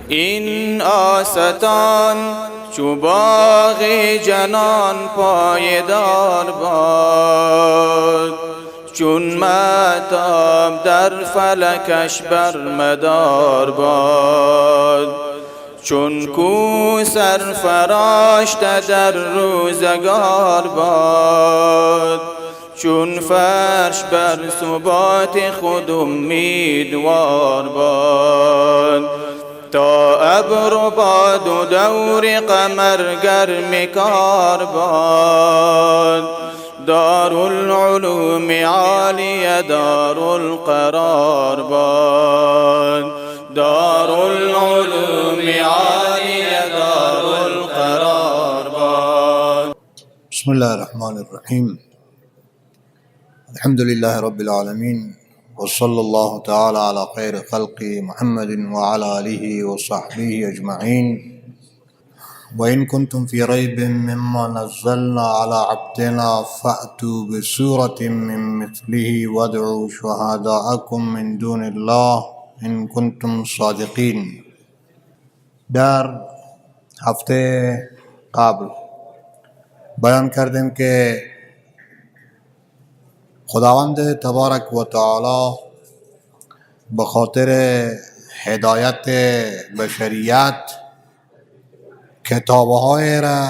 این آستان چو باغ جنان پایدار باد، چون مهتاب در فلکش بر مدار باد. چون کو سرفراشته در روزگار باد، چون فرش بر ثبات خود امیدوار باد. تا ابر و باد و دور قمر گرم کار باد، دارالعلوم عالی دارالقرار باد. دارالعلوم عالی دارالقرار باد. بسم الله الرحمن الرحیم. الحمد لله رب العالمين، وصلى الله تعالى على خير خلق محمد وعلى آله وصحبه أجمعين. وإن كنتم في ريب مما نزلنا على عبدنا فأتوا بسورة من مثله وادعوا شهداءكم من دون الله إن كنتم صادقين. در هفته قبل بیان کردیم که خداوند تبارک و تعالی به خاطر هدایت بشریت کتاب‌های را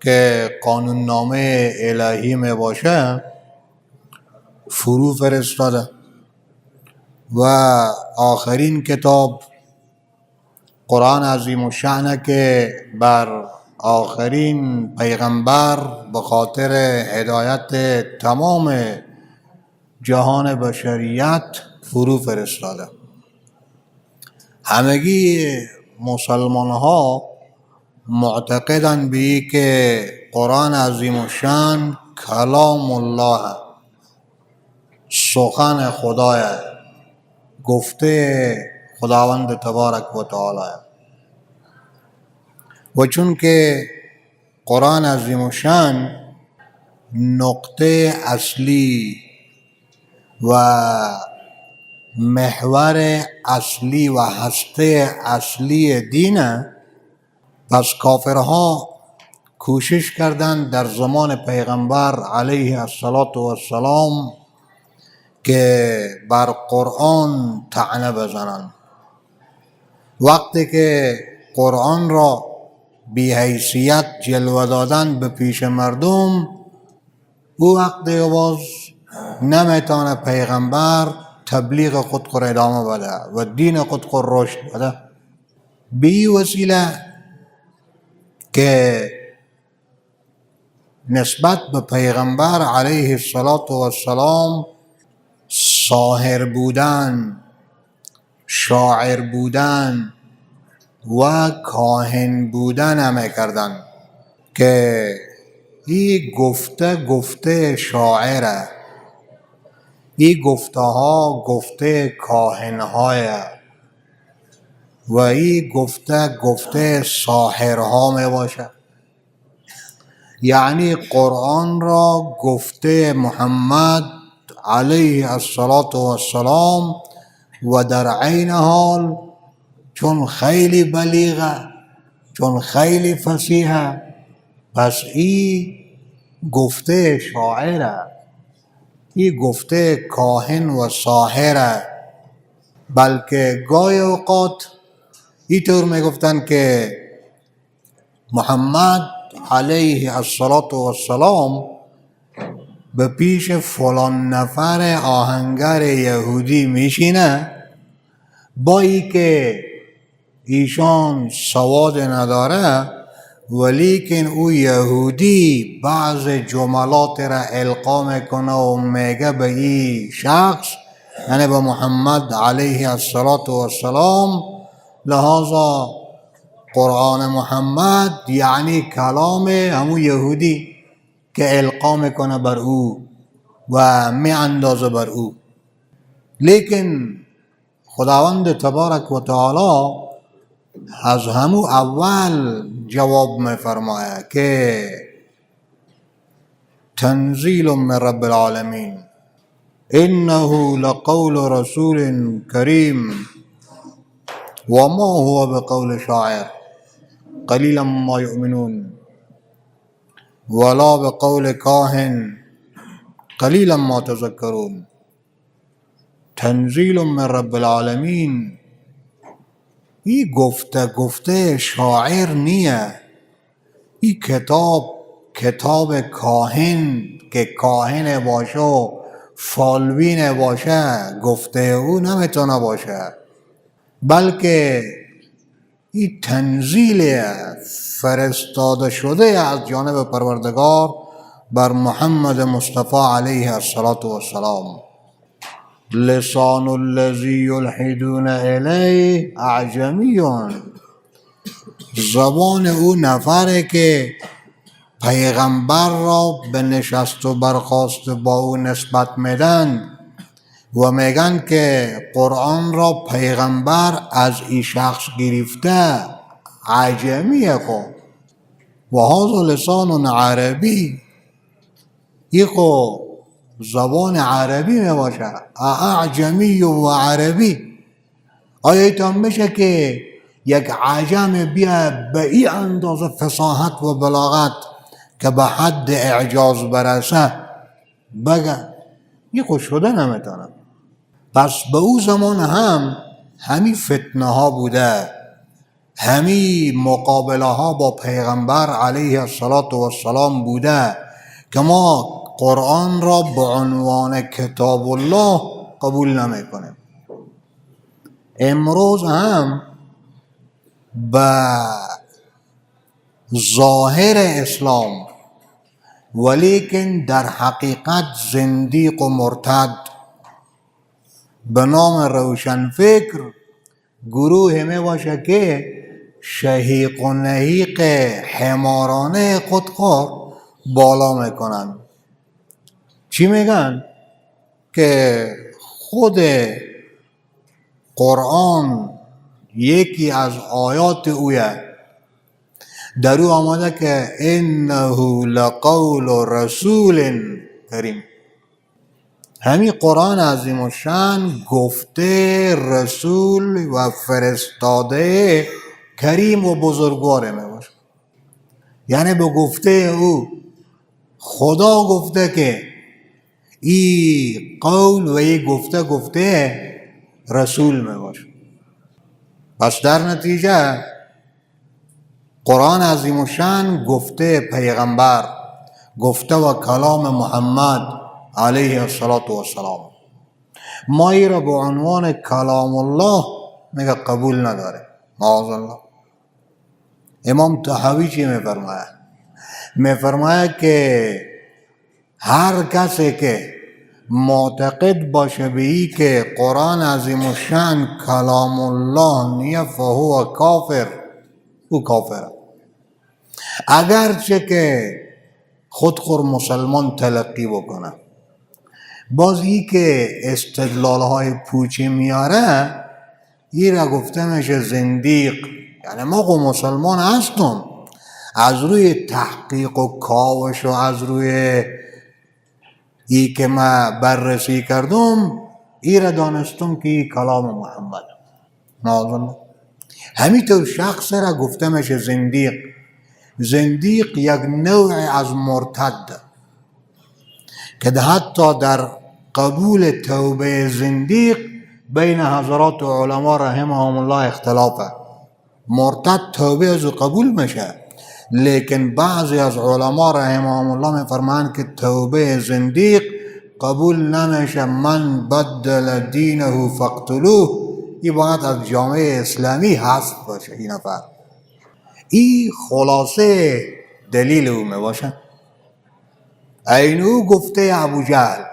که قانوننامه الهی می باشه فرو فرستاده و آخرین کتاب قرآن عظیم الشأن که بر آخرین پیغمبر به خاطر هدایت تمام جهان بشریت فرو فرستاده. همگی مسلمان ها معتقدند به که قرآن عظیم الشأن کلام الله، سخن خدای، گفته خداوند تبارک و تعالی. و چون که قرآن عظیم الشأن نقطه اصلی و محور اصلی و هسته اصلی دینه، پس کافرها کوشش کردند در زمان پیغمبر علیه السلام که بر قرآن طعنه بزنند. وقتی که قرآن را بی حیثیت جلوه دادن به پیش مردم، او وقتی باز نمیتونه پیغمبر تبلیغ خود را ادامه بده و دین خود را رشد بده. بی وسیله که نسبت به پیغمبر علیه السلام ساحر بودن، شاعر بودن و کاهن بودن همه کردن که این گفته شاعره، این گفته ها گفته کاهن های و این گفته ساحرها می باشه. یعنی قرآن را گفته محمد علیه السلام و در عین حال چون خیلی بلیغه، چون خیلی فصیحه، پس این گفته شاعره، این گفته کاهن و ساحره. بلکه گاهی اوقات اینطور میگفتن که محمد علیه السلام به پیش فلان نفر آهنگر یهودی میشینه، با ای که ایشان سواد نداره ولیکن او یهودی بعض جملات را القا میکنه و میگه به این شخص، یعنی به محمد علیه السلام، لحاظا قرآن محمد یعنی کلام همون یهودی که القا میکنه بر او و می اندازه بر او. لیکن خداوند تبارک و تعالی از همو اول جواب می فرماید که تنزیل من رب العالمین انه لقول رسول کریم وما هو بقول شاعر قلیلا ما یؤمنون ولا بقول کاهن قلیلا ما تذکرون تنزیل من رب العالمین. این گفته شاعر نیه. این کتاب کاهن که کاهن باشه و فالبین باشه گفته او نمیتونه باشه، بلکه این تنزیل فرستاده شده از جانب پروردگار بر محمد مصطفی علیه السلام. لسان الذی یلحدون الیه اعجمی، زبان او نفره که پیغمبر را به نشست و برخاست با او نسبت میدن و میگن که قرآن را پیغمبر از این شخص گرفته، عجمیه. خو و هذا لسان عربی، این خو زبان عربی میباشه. اعجمی و عربی، آیا ایتان میشه که یک عجم بیا به این اندازه فصاحت و بلاغت که به حد اعجاز برسه بگه؟ این خود شده نمیتونه. پس به او زمان هم همین فتنه ها بوده، همین مقابله ها با پیغمبر علیه السلام بوده که ما قرآن را به عنوان کتاب الله قبول نمی کنیم. امروز هم به ظاهر اسلام ولیکن در حقیقت زندیق و مرتد به نام روشنفکر گروه می باشه که شهیق و نهیق حمارانه خودخواه بالا میکنن. چی میگن؟ که خود قرآن یکی از آیات اویه، در او آمده که انه لقول رسول کریم. همین قرآن عظیم الشان گفته رسول و فرستاده کریم و بزرگواره می باشه. یعنی به گفته او خدا گفته که این قول و این گفته رسول می باشه. پس در نتیجه قرآن عظیم الشان گفته پیغمبر، گفته و کلام محمد علیه السلام. ما ای را به عنوان کلام الله میگه قبول نداره. معاذ الله. امام طحاوی چی میفرماید؟ میفرماید که هر کسی که معتقد باشه به ای که قرآن عظیم الشان کلام الله نیه فهو کافر، او کافره. اگرچه که خودخور مسلمان تلقی بکنه، باز ای که استدلال های پوچی میاره ای را گفته میشه زندیق. یعنی ما خود مسلمان هستم، از روی تحقیق و کاوش و از روی ای که ما بررسی کردم ای را دانستم که ای کلام محمد. نازم همینطور شخص را گفته میشه زندیق. زندیق یک نوع از مرتد که حتی در قبول توبه زندیق بین حضرات علما رحمهم الله اختلافه. مرتد توبه از قبول میشه، لیکن بعضی از علما رحمهم الله میفرمایند که توبه زندیق قبول نمیشه. من بدل دینه فاقتلوه، این باید از جامعه اسلامی حذف باشه. این نفر این خلاصه دلیل او میباشه. این او گفته ابو جهل،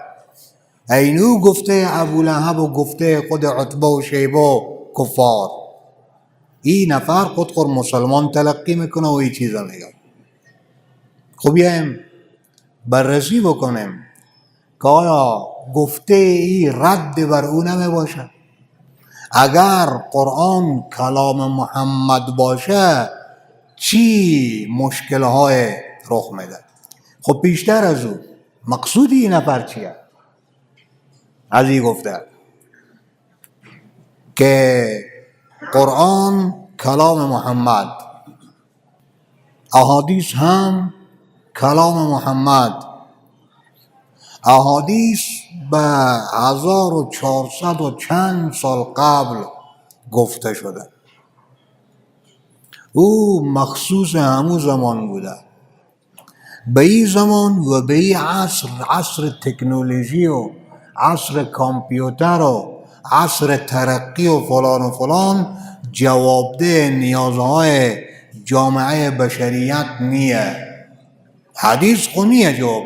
این او گفته ابو لهب و گفته خود عتبه و شیبه و کفار. این نفر خود مسلمان تلقی میکنه و این چیزا میگه. خب بیایم بررسی بکنیم که آیا گفته ای رد بر او نمی باشه؟ اگر قرآن کلام محمد باشه چی مشکلهای رخ میده؟ خب پیشتر از او مقصود این نفر چیه؟ از این گفته که قرآن کلام محمد، احادیث هم کلام محمد. احادیث به 1400 و چند سال قبل گفته شده. او مخصوص همون زمان بوده. به این زمان و به این عصر تکنولوژی و عصر کامپیوتر و عصر ترقی و فلان جوابده نیازهای جامعه بشریت نیه. حدیث خونیه جواب.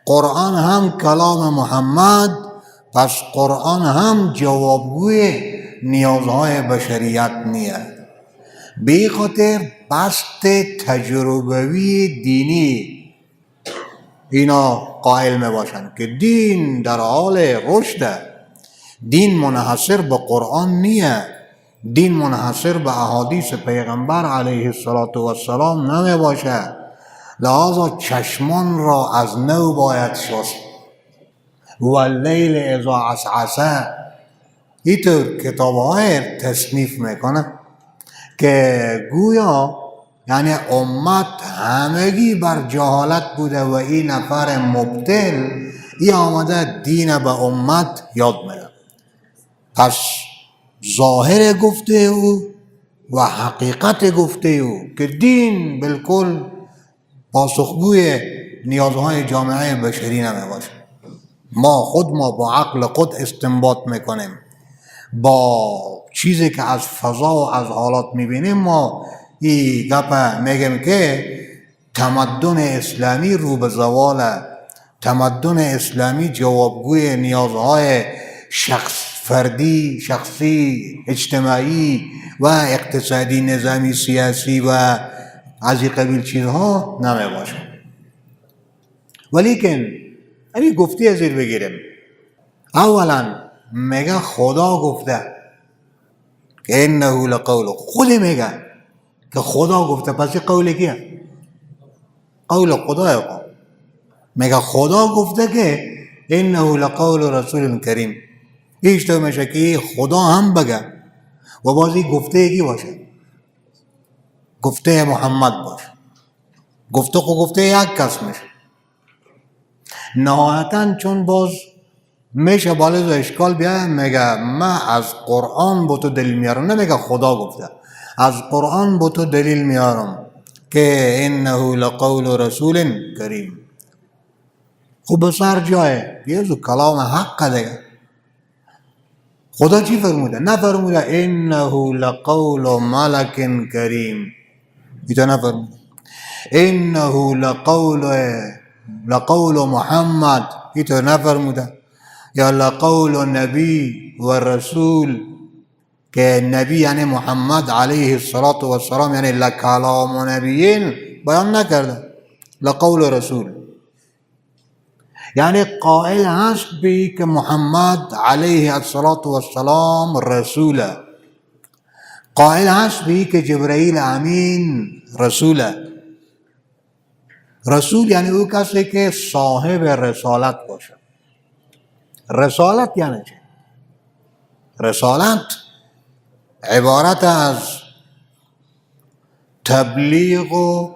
قرآن هم کلام محمد، پس قرآن هم جوابگوی نیازهای بشریت نیه. به خاطر بست تجربوی دینی اینا قائل می باشند که دین در حال رشد، دین منحصر به قرآن نیه، دین منحصر به احادیث پیغمبر علیه السلام نمی باشه. لحاظا چشمان را از نو باید شست. واللیل اذا عسعس، اینطور کتاب‌های تصنیف میکنه که گویا یعنی امت همگی بر جهالت بوده و این نفر مبتل ای آمده دین به امت یاد میده. پس ظاهر گفته او و حقیقت گفته او که دین بالکل پاسخگوی نیازهای جامعه بشری نمیباشه. ما با عقل خود استنباط میکنیم، با چیزی که از فضا و از حالات میبینیم ما این گپ میگیم که تمدن اسلامی رو به زواله. تمدن اسلامی جوابگوی نیازهای فردی، شخصی، اجتماعی و اقتصادی، نظامی، سیاسی و از این قبیل چیزها نمی باشه. ولیکن همین گفتی از این بگیریم. اولا میگه خدا گفته که انه لقول، خود میگه که خدا گفته، پس این قول کیه؟ قول خدای. میگه خدا گفته که انه لقول رسول کریم. هیچ تو میشه که خدا هم بگه و بازی گفته کی باشه؟ گفته محمد باشه. گفته یک کس میشه. نهایتا چون باز میشه بالا اشکال بیاید، میگه من از قرآن با تو دلیل میارم، نمیگه خدا گفته، از قرآن با تو دلیل میارم که انه لقول رسول کریم. خب بسر جایه یه کلام حق دیگه. خدا چی فرموده؟ نفرموده انه لقول ملک کریم، ایتا نفرموده انه لقول محمد، ایتا نفرموده، یا لقول نبی و رسول، که نبی یعنی محمد علیه السلام یعنی لکلام و نبیین بیان نکرده، لقول رسول یعنی قائل هست به که محمد علیه السلام رسوله، قائل هست به که جبرائیل امین رسوله. رسول یعنی او کسی که صاحب رسالت باشه. رسالت یعنی چه؟ رسالت عبارت از تبلیغ و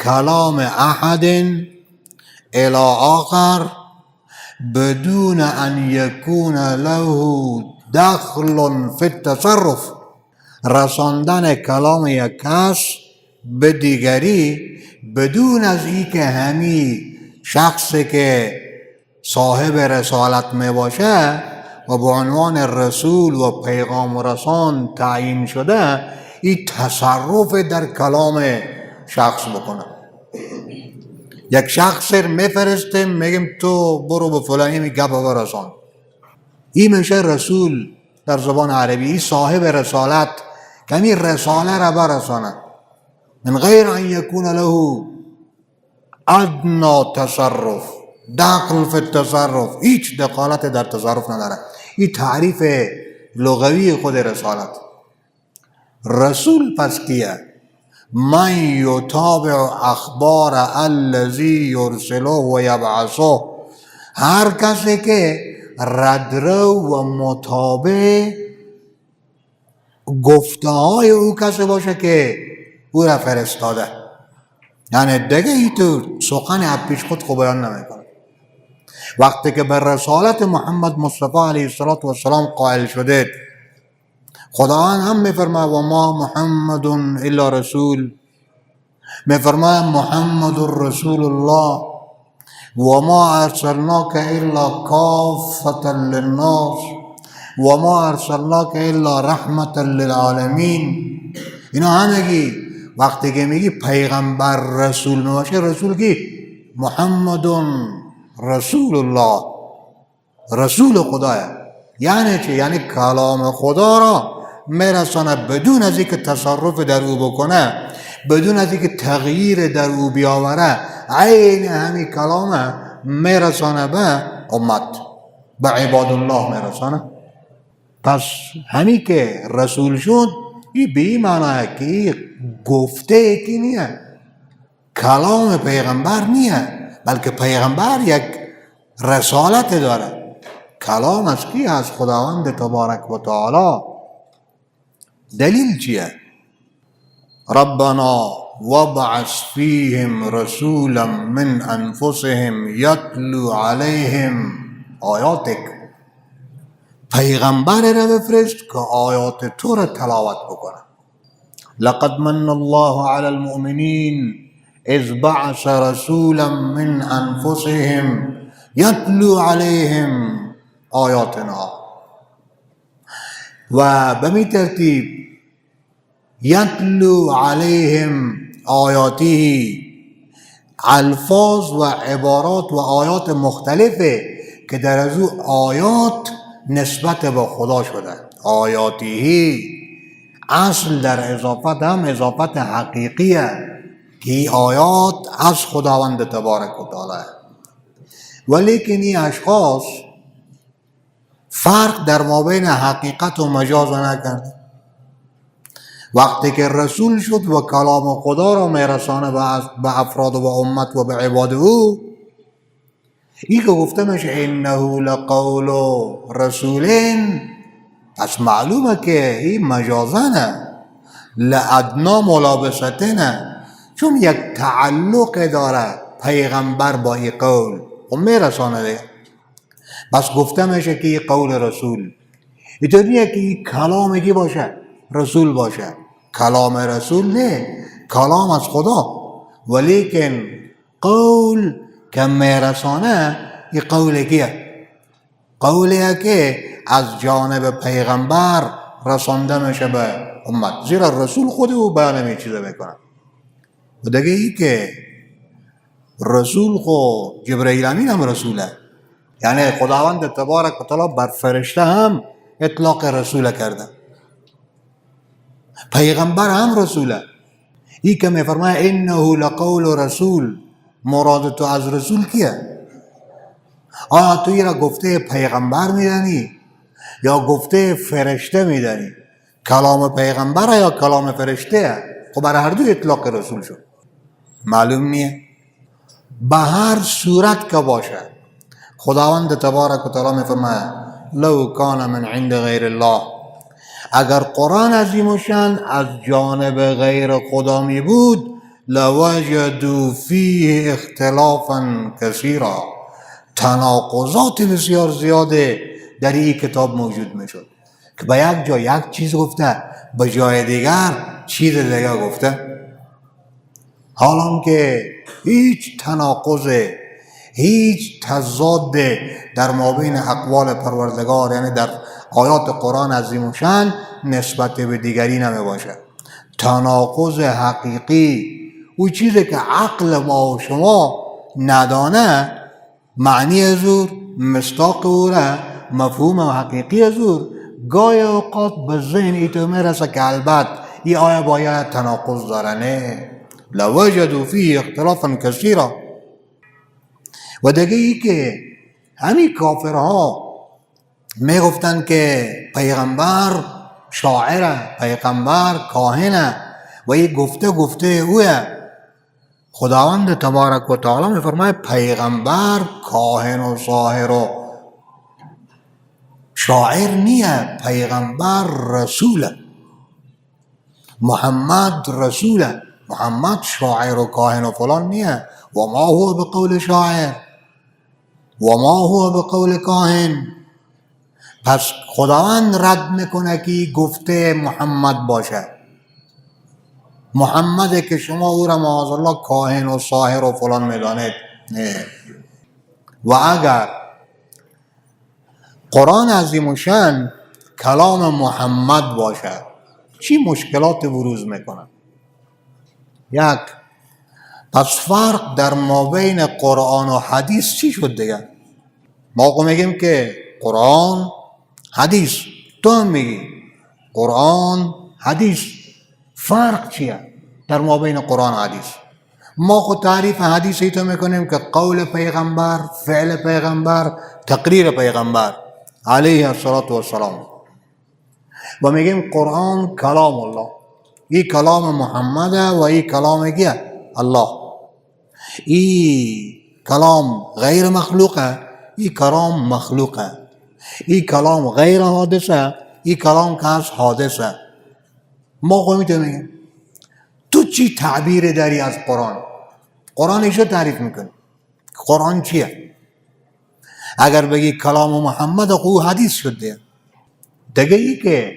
کلام احد الى آخر بدون ان یکون له دخل فی التصرف، رساندن کلام یک کس به دیگری بدون از این که همی شخصی که صاحب رسالت می باشه و به عنوان رسول و پیغام رسان تعیین شده این تصرف در کلام شخص بکنه. یک شخص میفرسته میگیم تو برو به فلانی می گپ برسان، این میشه رسول در زبان عربی، این صاحب رسالت که این رساله را برسانه من غیر ان یکون له ادنا تصرف، دخل فی التصرف، هیچ دخالت در تصرف نداره. این تعریف لغوی خود رسالت. رسول پس کیه؟ من یتابع اخبار الذی یرسله و یبعثه، هر کسی که ردرو و متابع گفته های او کسی باشه که او را فرستاده، یعنی دیگه ای تو سخن از پیش خود خوب بیان نمیکنه. وقتی که به رسالت محمد مصطفی علیه السلام قائل شدید، خداوند هم میفرماید و ما محمد الا رسول، میفرماید محمد رسول الله و ما ارسلناک الا کافة للناس و ما ارسلناک الا رحمة للعالمین. اینا همگی وقتی که میگی پیغمبر رسول میباشه، رسول کی؟ محمد رسول الله، رسول خداه. یعنی چی؟ یعنی کلام خدا را میرسانه بدون از اینکه تصرف در او بکنه، بدون از اینکه تغییر در او بیاوره، عین همین کلام میرسانه به امت، به عباد الله میرسانه. پس همین که رسول شد، این به این معنی که گفته که نیه، کلام پیغمبر نیه، بلکه پیغمبر یک رسالت داره. کلام از کی؟ از خداوند تبارک و تعالی. دلیل چیه؟ ربنا وابعث فیهم رسولا من انفسهم یتلو علیهم آیاتک. پیغمبر را بفرست که آیات تو را تلاوت بکنه. لقد من الله على المؤمنین اذ بعث رسولا من انفسهم یتلو علیهم آیاتنا. و به می ترتیب یتلو علیهم آیاتی، الفاظ و عبارات و آیات مختلفه که در از او آیات نسبت به خدا شده. آیاتی اصل در اضافت هم اضافت حقیقیه که این آیات از خداوند تبارک و تعالی. ولیکن این اشخاص فرق در مابین حقیقت و مجاز نکرد. وقتی که رسول شد و کلام خدا را میرسانه به افراد و به امت و به عباد او، این که گفته میشه انه لقول رسولین، پس معلومه که این مجازنه، لادنا ملابستنه، چون یک تعلق داره پیغمبر با این قول و میرسانه دیگه. بس گفته میشه که این قول رسول. اینطوریه که این کلام کی باشه؟ رسول باشه. کلام رسول نه، کلام از خدا، ولیکن قول که میرسانه این قول کیه؟ قولیه که از جانب پیغمبر رسانده میشه به امت، زیرا رسول خود او بیان می چیزه میکنه. و دیگه ای که رسول خود جبرائیل امین هم رسوله، یعنی خداوند تبارک و تعالی بر فرشته هم اطلاق رسول کرده، پیغمبر هم رسوله. این که میفرماید انه لقول رسول، مراد تو از رسول کیه؟ آیا تو را گفته پیغمبر میدانی یا گفته فرشته میدانی؟ کلام پیغمبر یا کلام فرشته؟ خب برای هر دو اطلاق رسول شد. معلوم نیه. به هر صورت که باشه، خداوند تبارک و تعالی میفرماید لو کان من عند غیر الله، اگر قرآن عظیم و شان از جانب غیر خدا می بود، لوجدوا فیه اختلافا کثیرا، تناقضات بسیار زیاده در این کتاب موجود می شد که به یک جا یک چیز گفته، به جای دیگر چیز دیگر گفته. حالان که هیچ تناقض، هیچ تضاد در مابین اقوال پروردگار، یعنی در آیات قرآن عظیم و شان نسبت به دیگری نمی باشه. تناقض حقیقی، او چیزی که عقل ما و شما ندانه، معنی ازور، مصداق او را، مفهوم و حقیقی ازور، گاهی اوقات به ذهن ایتو میرسه که البته این آیه باید تناقض داره. نه، لوجدوا فیه اختلافا کثیرا. و دیگه ای که همین کافرها میگفتن که پیغمبر شاعره، پیغمبر کاهنه و این گفته اوه. خداوند تبارک و تعالی میفرماید پیغمبر کاهن و ساحر و شاعر نیه، پیغمبر رسوله. محمد رسوله، محمد شاعر و کاهن و فلان نیه. و ما هو بقول شاعر و ما هو بقول کاهن. پس خداوند رد میکنه که گفته محمد باشه، محمده که شما او را معاذالله کاهن و ساحر و فلان میدانید. نه. و اگر قرآن عظیم و شان کلام محمد باشه چی مشکلات بروز میکنه؟ یک، پس فرق در مابین قرآن و حدیث چی شد دیگه؟ ما میگیم که قرآن حدیث، تو هم میگی قرآن حدیث، فرق چیه در مابین قرآن و حدیث؟ ما خود تعریف حدیث ایتو میکنیم که قول پیغمبر، فعل پیغمبر، تقریر پیغمبر علیه الصلاة والسلام، و میگیم قرآن کلام الله، این کلام محمد و این کلام کیه؟ الله. این کلام غیر مخلوقه، این کلام مخلوقه. این کلام غیر حادثه، این کلام که از حادثه. ما خود میگیم تو چی تعبیر داری از قرآن؟ قرآن ایشو تعریف میکنی، قرآن چیه؟ اگر بگی کلام محمد او حدیث شده دیگه. ای که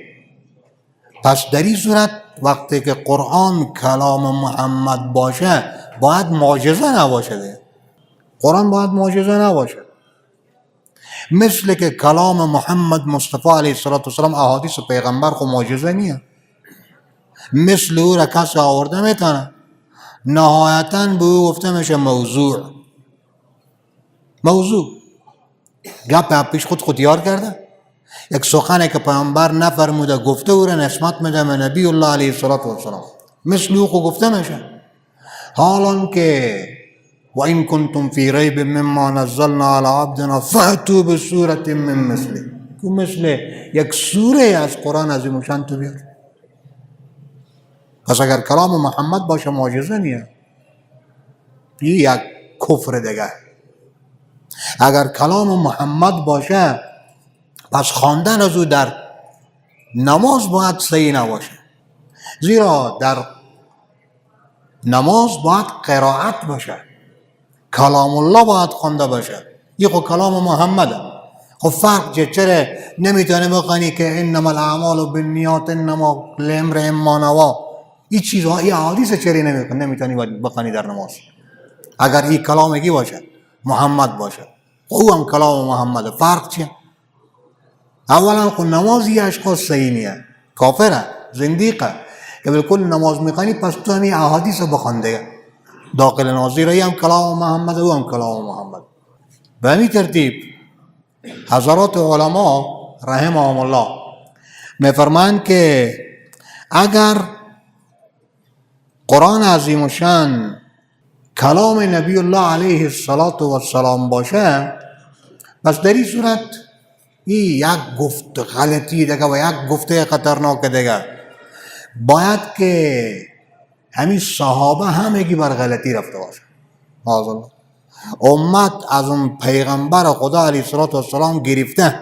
پس در این صورت وقتی که قرآن کلام محمد باشه باید معجزه نباشه دیگه. قرآن باید معجزه نباشه. مثل که کلام محمد مصطفی علیه السلام احادیث پیغمبر خو معجزه نیه، مثل او را کسی آورده میتونه؟ نهایتاً به او گفته میشه موضوع. گپ پیش خود یار کرده. یک سخنه که پیامبر نفرموده گفته او را نسبت میده به نبی الله علیه السلام، مثل او خود گفته میشه. حالان که و این کنتم فی ریب مما نزلنا علی عبدنا فأتوا بسورة من مثله، تو مثل یک سوره از قرآن عظیم و شان تو بیار. پس اگر کلام محمد باشه معجزه نیه، این یک کفر دیگه. اگر کلام محمد باشه پس خواندن از او در نماز باید صحیح نباشه، زیرا در نماز باید قرائت باشه، کلام الله باید خوانده باشه. این خود کلام محمده. خب فرق چرا نمیتونه بخوانی که انما الاعمال بالنیات انما لامرئ ما نوی؟ این چیزها، این احادیث چرا نمیتونی بخوانی در نماز؟ اگر این کلام کی باشه؟ محمد باشه. او هم کلام محمد. فرق چیه؟ اولا خود نمازی اشخاص صحیح نیه، کافره، زندیقه که بالکل نماز میخوانی پس تو همی احادیث بخوان دیگه. داخل ناظری هم کلام محمد و هم کلام محمد. به همین ترتیب حضرات علما رحمهم الله میفرمایند که اگر قرآن عظیم و شان کلام نبی الله علیه السلام باشه پس در این صورت این یک گفت غلطی دیگه و یک گفته خطرناک دیگه. باید که همین صحابه همگی بر غلطی رفته باشه. معاذالله امت از اون پیغمبر خدا علیه السلام گرفته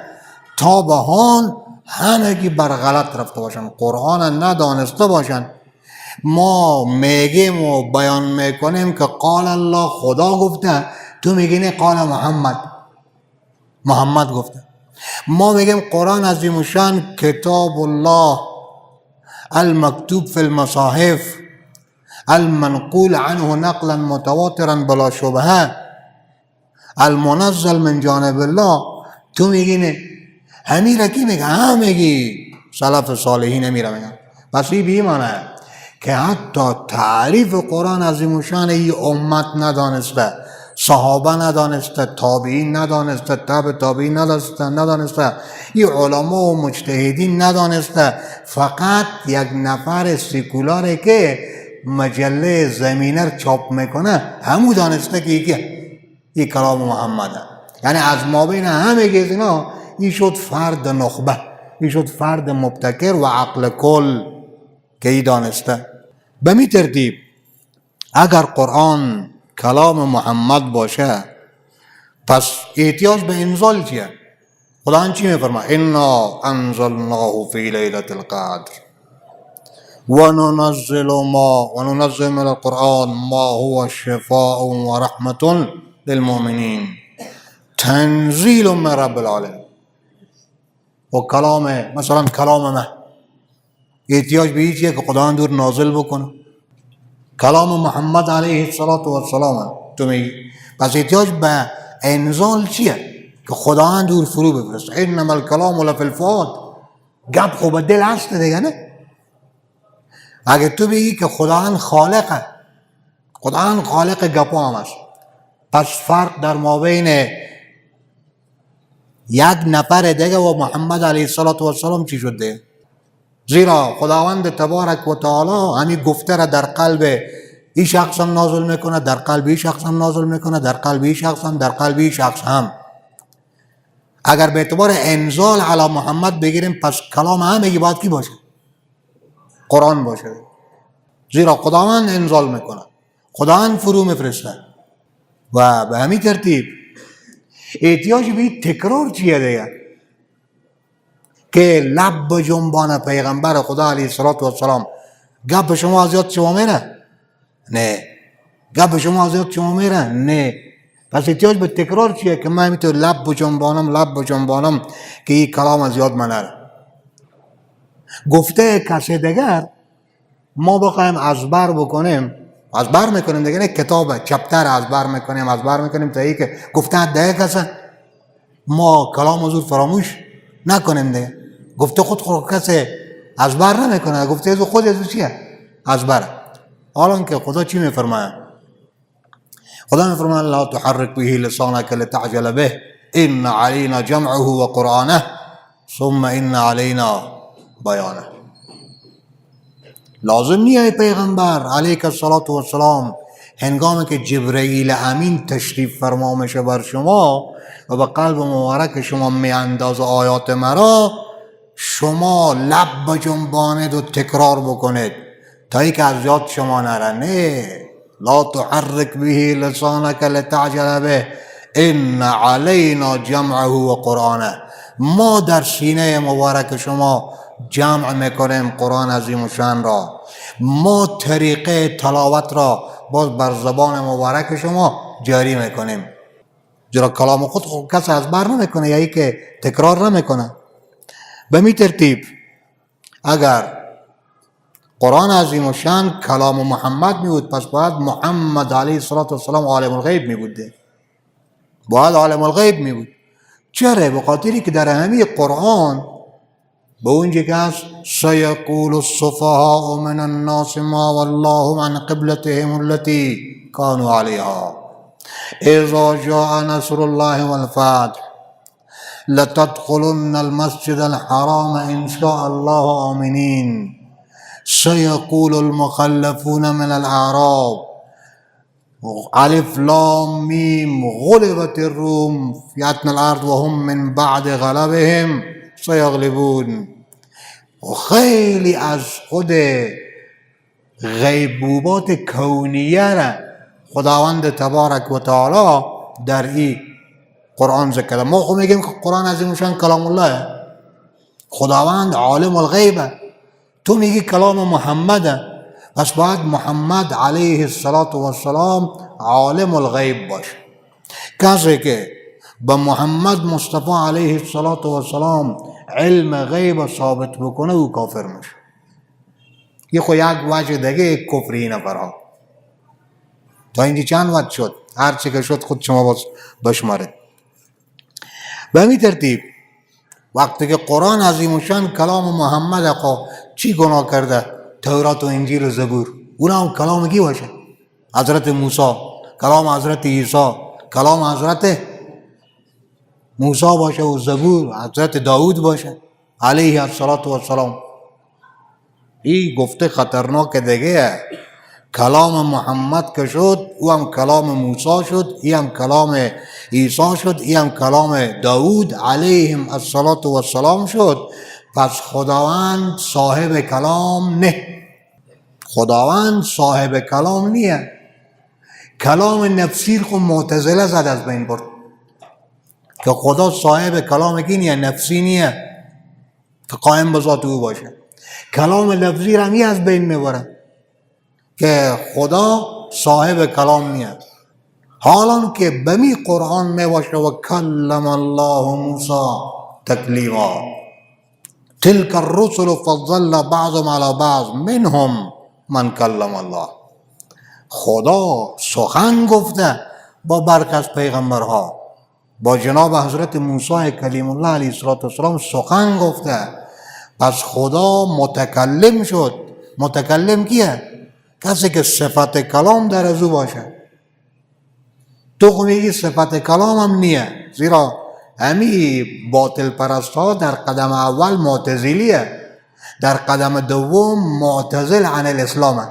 تا به حال همگی بر غلط رفته باشن، قرآن ندانسته باشن. ما میگیم و بیان میکنیم که قال الله، خدا گفته، تو میگی قال محمد گفته. ما میگیم قرآن عظیم الشان کتاب الله المکتوب فی المصاحف المنقول عنه نقلا متواترا بلا شبهه المنزل من جانب الله. تو میگی نه، همین را کی میگه؟ هم میگی سلف صالحین میره میگن. پس این بیمانه که حتی تعریف قرآن عظیم الشان ای امت ندانسته، صحابه ندانسته، تابعین ندانسته، تابع تابعین ندانسته، این علما و مجتهدین ندانسته. فقط یک نفر سیکولاره که مجله زمینر چاپ میکنه همو دانسته که این کلام محمده. یعنی از مابین همه گیز اینا این شد فرد نخبه، این شد فرد مبتکر و عقل کل که ای دانسته. به می ترتیب اگر قرآن کلام محمد باشه پس احتیاج به انزال چیه؟ خدا چی می فرماید؟ انا انزلناه فی لیلة القدر وننزل من القرآن ما هو شفاء ورحمة للمؤمنين تنزیل من رب العالمین. و کلام مثلا کلام ما احتیاج به چیه که خداوند دور نازل بکنه؟ کلام محمد علیه السلام تو میگی، پس احتیاج به انزال چیه که خداوند دور فرو بفرسته؟ انما الکلام لفی الفؤاد، گپ خو به دل هست دیگه نه؟ اگه تو بگی که خداوند خالقه، خداوند خالق گپا هم است، پس فرق در مابین یک نفر دیگه و محمد علیه السلام چی شده؟ زیرا خداوند تبارک و تعالی همین گفته را در قلب این شخص هم نازل میکنه، در قلب این شخص هم نازل میکنه، در قلب این شخص هم، در قلب این شخص هم. اگر به اعتبار انزال علی محمد بگیریم، پس کلام همه باید کی باشه؟ قرآن باشه. زیرا خداوند انزال میکنه، خداوند فرو میفرسته. و به همین ترتیب احتیاج به تکرار چیه دیگه که لب بجنبانه پیغمبر خدا علیه السلام؟ گپ شما از یاد شما میره؟ نه. گپ شما از یاد شما میره؟ نه. پس احتیاج به تکرار چیه که من میتونم لب بجنبانم که این کلام از یاد من نره. گفته کسی دیگر ما بخوایم ازبر بکنیم، ازبر میکنیم دیگه، نه کتاب چپتر ازبر میکنیم تا ای که گفته دیگه کسی ما کلام حضور فراموش نکنیم دیگه. گفته خود کسی ازبر نمیکنه، گفته خود از چیه؟ ازبر. حالا که خدا چی میفرماید؟ خدا میفرماید لا تحرک به لسانک لتعجل به ان علینا جمعه و قرآنه ثم ان علینا بیانه. لازم نیه پیغمبر علیه السلام هنگامی که جبرئیل امین تشریف فرما میشه بر شما و به قلب مبارک شما میاندازه آیات مرا، شما لب بجنبانید و تکرار بکنید تا ای که از یاد شما نره. نه، لا تحرک به لسانک لتعجل به ان علینا جمعه و قرآنه. ما در سینه مبارک شما جمع میکنیم قرآن عظیم و شان را، ما طریقه تلاوت را باز بر زبان مبارک شما جاری میکنیم. جرا کلام خود کسی از بر نمیکنه یا ای که تکرار نمیکنه. به می ترتیب اگر قرآن عظیم و شان کلام محمد می بود، پس باید محمد علیه السلام عالم الغیب می بود، باید عالم الغیب می بود. چرا؟ به خاطری که در همین قرآن به اونجا که هست سیقول السفهاء من الناس ما والله عن قبلتهم التي كانوا عليها اذا جاء نصر الله والفتح لتدخلن المسجد الحرام ان شاء الله آمنين سيقول المخلفون من الاعراب الف لام میم غلبت الروم في ادنى الارض وهم من بعد غلبهم سيغلبون. و خیلی از خود غیبوبات کونیه را خداوند تبارک و تعالی در این قرآن ذکر. ما خود میگیم که قرآن عظیم شان کلام الله، خداوند عالم الغیبه، تو میگی کلام محمده، پس باید محمد علیه السلام عالم الغیب باشه. کسی که به محمد مصطفی علیه السلام علم غیب ثابت بکنه او کافر میشه. یه خو یک وجه دیگه کفری نفرها. تا اینجا چند وجه شد؟ هر چی که شد خود شما بشمارید. به همین ترتیب وقتی که قرآن عظیم و شان کلام محمد چی گناه کرده؟ تورات و انجیل و زبور، اونا هم کلام کی باشه؟ حضرت موسی، کلام حضرت عیسی، کلام حضرت موسی باشه و زبور حضرت داود باشه علیه السلام. این گفته خطرناک دیگه. کلام محمد که شد او هم کلام موسی شد، این هم کلام عیسی شد، این هم کلام داود علیهم السلام شد. پس خداوند صاحب کلام نه، خداوند صاحب کلام نیه. کلام نفسی خود معتزله زد از بین برد که خدا صاحب کلام کی نیه؟ نفسی نیه که قائم به ذات او باشه. کلام لفظی را می از بین میبره که خدا صاحب کلام نیست. حالان که بمی قرآن میباشه و کلم الله موسی تکلیما، تلک الرسل فضلنا بعضهم على بعض منهم من کلم الله. خدا سخن گفته با برخی از پیغمبرها، با جناب حضرت موسی کلیم الله علیه السلام سخن گفته. پس خدا متکلم شد. متکلم کیه؟ کسی که صفت کلام در ازو باشه. تو خو میگی صفت کلام هم نیه، زیرا همی باطل پرست ها در قدم اول معتزلیه، در قدم دوم معتزل عن الاسلام.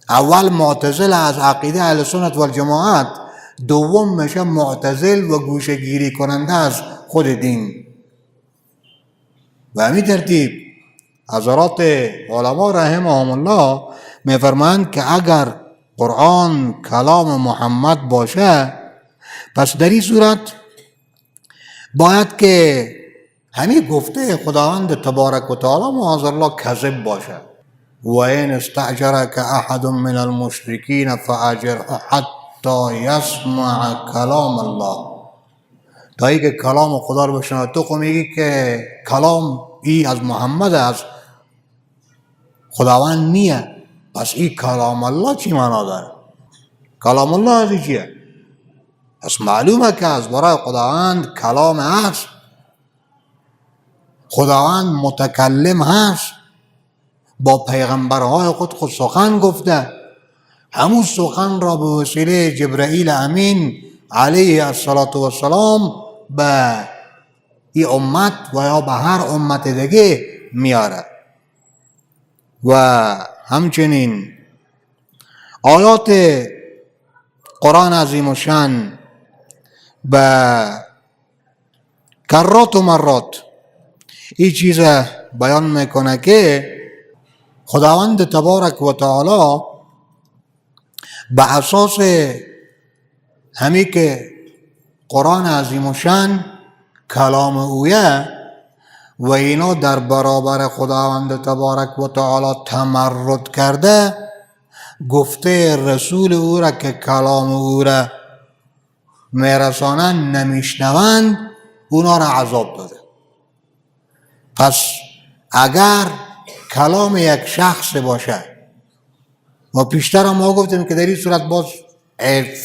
اول معتزل از عقیده اهل سنت والجماعت، دوم میشه معتزل و گوشه گیری کننده از خود دین. و همین ترتیب حضرات علما رحمهم الله میفرمایند که اگر قرآن کلام محمد باشه، پس در این صورت باید که همین گفته خداوند تبارک و تعالی معاذ الله کذب باشه. و این استعجرک احد من المشرکین فاجره حتی یسمع کلام الله، تا ای که کلام خدا رو بشنوه. تو خو میگی که کلام ای از محمد، از خداوند نیه، پس این کلام الله چی معنا داره؟ کلام الله از چیه؟ پس معلومه که از برای خداوند کلام هست، خداوند متکلم هست، با پیغمبرهای خود سخن گفته. همون سخن را به وسیله جبرائیل امین علیه السلام به این امت و یا به هر امت دیگه میاره. و همچنین آیات قرآن عظیم و شان به کرات و مرات این چیز بیان میکنه که خداوند تبارک و تعالی به اساس همی که قرآن عظیم و شان کلام اویه و اینا در برابر خداوند تبارک و تعالی تمرد کرده، گفته رسول او را که کلام او را میرسانند نمیشنوند، اونا را عذاب داده. پس اگر کلام یک شخص باشه، و پیشتر ما گفتیم که در این صورت باز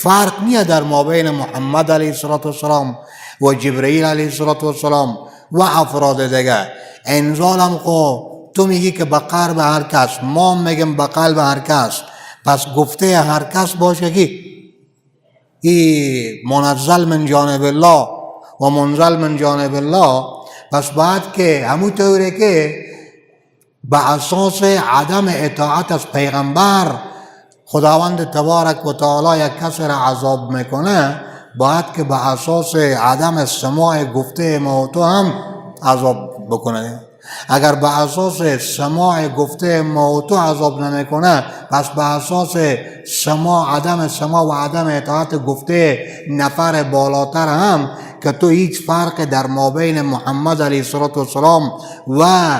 فرق نیه در مابین محمد علیه السلام و جبرئیل علیه السلام و افراد دیگه. انزال هم خو تو میگی که به قلب هر کس، ما میگیم به قلب هر کس، پس گفته هر کس باشه که ای منزل من جانب الله و منزل من جانب الله. پس باید که همون طوره که به اساس عدم اطاعت از پیغمبر خداوند تبارک و تعالی یک کس را عذاب میکنه، باید که به اساس عدم سماع گفته ما و تو هم عذاب بکنه. اگر به اساس سماع گفته ما و تو عذاب نمیکنه، پس به اساس عدم سماع و عدم اطاعت گفته نفر بالاتر هم که تو هیچ فرق در مابین محمد علیه السلام و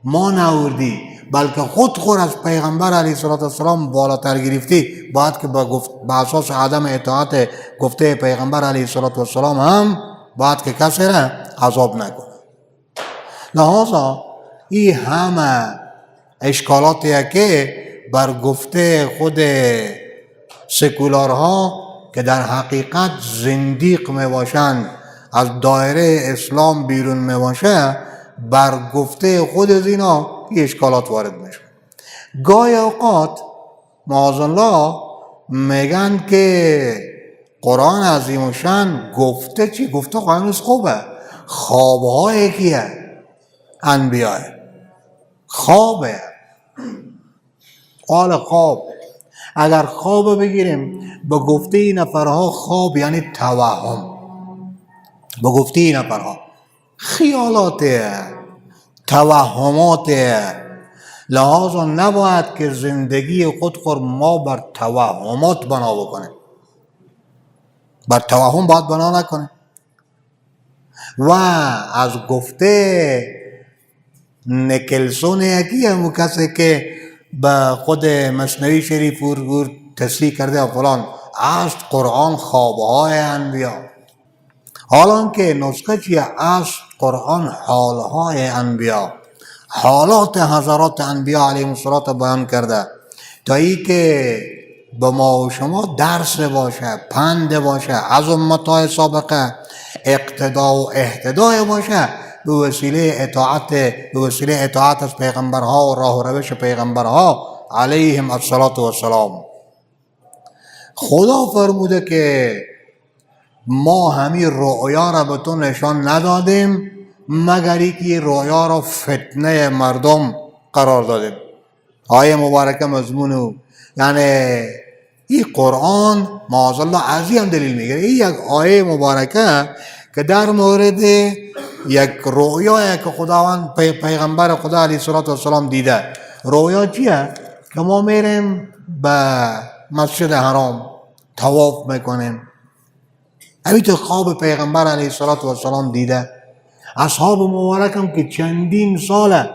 ما نوردی، بلکه خود از پیغمبر علیه السلام بالاتر گرفتی، باید که به اساس عدم اطاعت گفته پیغمبر علیه السلام هم باید که کسی را عذاب نکنه. لحاظا این همه اشکالاتیه که بر گفته خود سکولارها که در حقیقت زندیق میباشند، از دایره اسلام بیرون میباشه، بر گفته خود از اینا این اشکالات وارد میشه. گاهی اوقات معاذ الله میگن که قرآن عظیم و شان گفته چی؟ گفته هنوز خوبه. خوابهای کیه؟ انبیاء. خوابه، قال خواب. اگر خواب بگیریم به گفته این نفرها، خواب یعنی توهم. به گفته این نفرها خیالاته، توهماته. لحاظا نباید که زندگی خود ما بر توهمات بنا بکنه، بر توهم باید بنا نکنه. و از گفته نیکلسون یکی همون کسی که به خود مثنوی شریف تصریح کرده فلان است قرآن خوابهای انبیا، حالان که نسخه چیه؟ است قرآن حالهای انبیا، حالات حضرات انبیا علیهم السلام بیان کرده تا ای که به ما و شما درس باشه، پند باشه، از امتهای سابقه اقتدا و اهتدای باشه به وسیله اطاعت از پیغمبرها و راه و روش پیغمبرها علیهم السلام. خدا فرموده که ما همین رؤیا را به تو نشان ندادیم مگر اینکه رؤیا را فتنه مردم قرار دادیم. آیه مبارکه مضمون یعنی این قرآن معاذالله از این دلیل میگیره. این یک آیه مبارکه که در مورد یک رؤیایی که خداوند پیغمبر خدا علیه السلام دیده. رؤیا چیه؟ که ما میریم به مسجد حرام طواف میکنیم، همین تو خواب پیغمبر علیه السلام دیده. اصحاب مبارکم که چندین ساله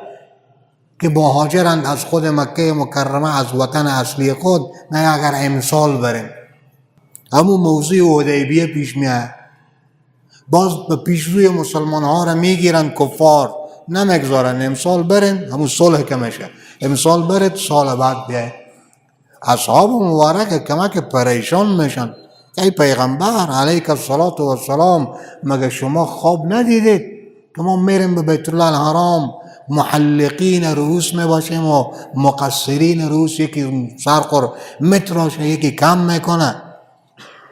که مهاجرند از خود مکه مکرمه، از وطن اصلی خود، نه اگر امسال بریم همون موضوع حدیبیه پیش میاد، باز به پیشروی مسلمان ها را میگیرن کفار، نمیگذارن امسال برین، همون صلح که میشه امسال برید سال بعد بیاید. اصحاب مبارک کمک پریشان میشن، ای پیغمبر علیک السلام مگه شما خواب ندیدید که ما میریم به بیت الله الحرام محلقین رؤوس میباشیم و مقصرین رؤوس یکی سرخور متراشه یکی کم میکنه؟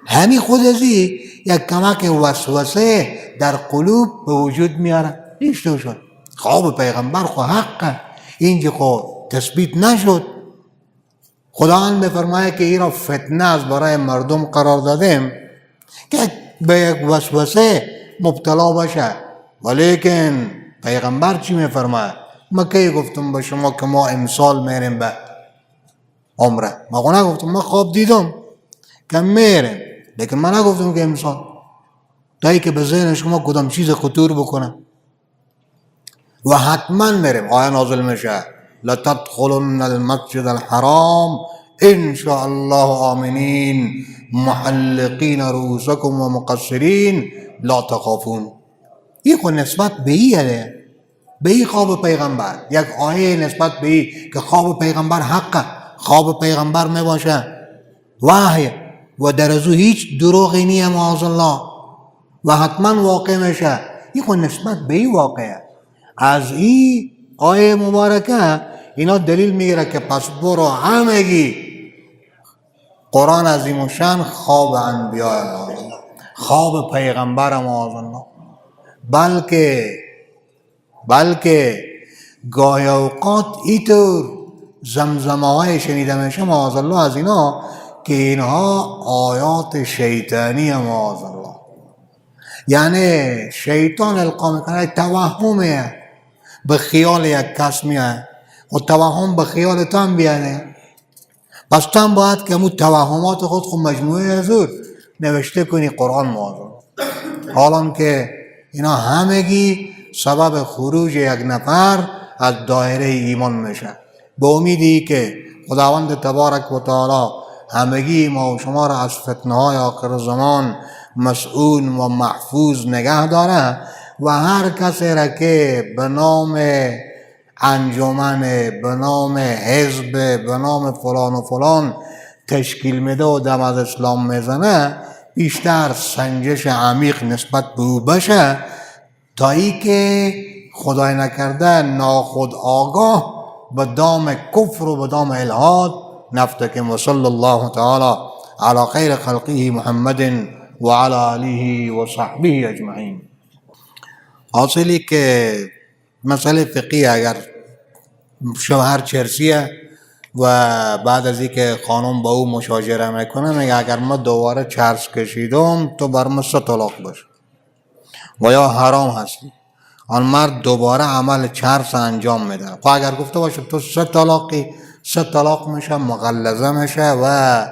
همین خود ازی یک کمک وسوسه در قلوب به وجود میاره. نیشتو شد خواب پیغمبر خو حقه، اینجا خو تثبیت نشد. خداوند میفرماید که این را فتنه از برای مردم قرار دادیم که به یک وسوسه مبتلا باشه. ولیکن پیغمبر چی میفرماید؟ من کی گفتم به شما که ما امسال میریم به عمره؟ ما نگفتم، من خواب دیدم که میریم، لیکن من نگفتم که امسال، تایی که به ذهن شما کدام چیز خطور بکنه. و حتما میریم. آیه نازل میشه لتدخلن المسجد الحرام ان شاء الله آمنین محلقین رؤوسکم و مقصرین لا تخافون. این خود نسبت به ایه، به این خواب پیغمبر، یک آیه نسبت به این که خواب پیغمبر حقه، خواب پیغمبر میباشه وحی و در ازو هیچ دروغی نیه معاذالله و حتما واقع میشه. این خود نسبت به این واقعه. از این آیه مبارکه اینا دلیل میگیره که پس برو همگی قرآن عظیم و شان خواب انبیاء، خواب پیغمبر معاذالله، بلکه گاهی اوقات اینطور زمزمه های شنیده میشه معاذالله از اینا که اینها آیات شیطانی معاذالله، یعنی شیطان القا میکنه، توهمه به خیال یک کس میاد و توهم به خیال تو هم بیانه. پس تو هم باید که همون توهمات خود مجموعه ازور نوشته کنی قرآن معاذالله، حالان که اینا همگی سبب خروج یک نفر از دایره ایمان میشه. به امیدی که خداوند تبارک و تعالی همگی ما و شما را از فتنه های آخر زمان مسئول و محفوظ نگه داره و هر کسی را که به نام انجمن، به نام حزب، به نام فلان و فلان تشکیل میده و دم از اسلام میزنه بیشتر سنجش عمیق نسبت به او بشه تا ای که خدای نکرده ناخود آگاه به دام کفر و به دام الحاد نفتکم. و صلی الله تعالی علی خیر خلقه محمد و علی آله و صحبه اجمعین. حاصلی که مسئله فقهی اگر شوهر چرسیه و بعد از اینکه خانم با او مشاجره میکنه میگه اگر من دوباره چرس کشیدم تو بر من 3 طلاق باشه و یا حرام هستی، آن مرد دوباره عمل چرس انجام میده. خب اگر گفته باشه تو 3 طلاق میشه، مغلظه میشه و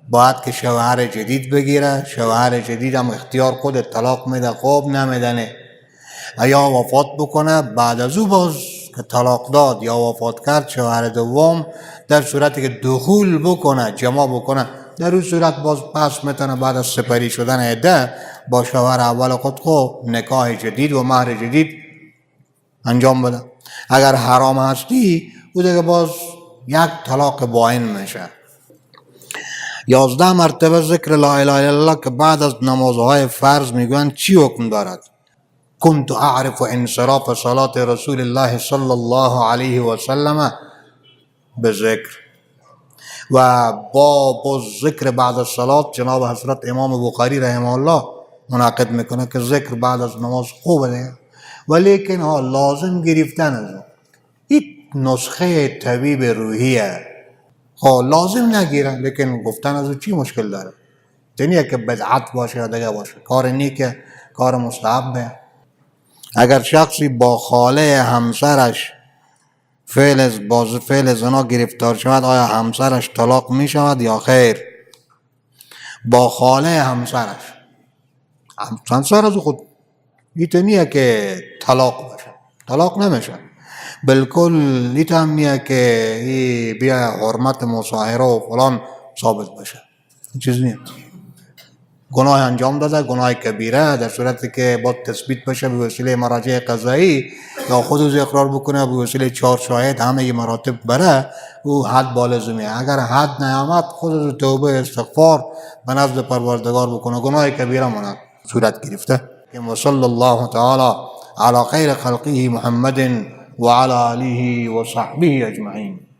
باید که شوهر جدید بگیره. شوهر جدید هم اختیار خود طلاق میده، خوب نمیدنه، یا وفات بکنه بعد از او باز که طلاق داد یا وفات کرد شوهر دوم، در صورتی که دخول بکنه جماع بکنه، در اون صورت باز پس میتونه بعد از سپری شدن عده با شوهر اول خود نکاح جدید و مهر جدید انجام بده. اگر حرام هستی او دیگه باز یک طلاق باین میشه. 11 مرتبه ذکر لا اله الا الله که بعد از نمازهای فرض میگویند چی حکم دارد؟ كنت اعرف انصراف صلاة رسول الله صلی الله علیه و سلم بذکر. و باب ذکر بعد از صلات جناب حضرت امام بخاری رحمه الله منعقد میکنه که ذکر بعد از نماز خوبه دیگه، ولیکن لازم گرفتن از اون. این نسخه طبیب روحیه، لازم نگیره، لیکن گفتن از اون چی مشکل داره؟ دنیا که بدعت باشه یا دیگه باشه، کار نیکه، کار مستحبه. اگر شخصی با خاله همسرش فعل زنا گرفتار شود، آیا همسرش طلاق می شود یا خیر؟ با خاله همسرش، همسر از خود ایتنیه که طلاق بشه، طلاق نمیشه. بالکل ایتنیه که بیا حرمت مصاهره و فلان ثابت بشه، چیز نیست. گناه انجام داده، گناه کبیره، در صورتی که باید تثبیت بشه به وسیله مراجع قضایی یا خود اقرار بکنه به وسیله 4 شاهد، همه مراتب بره، او حد بالزمیه. اگر حد نیامد خود توبه استغفار به نزد پروردگار بکنه، گناه کبیره منه صورت گرفته. و صلی الله تعالی علی خیر خلقه محمد و علی آله و صحبه اجمعین.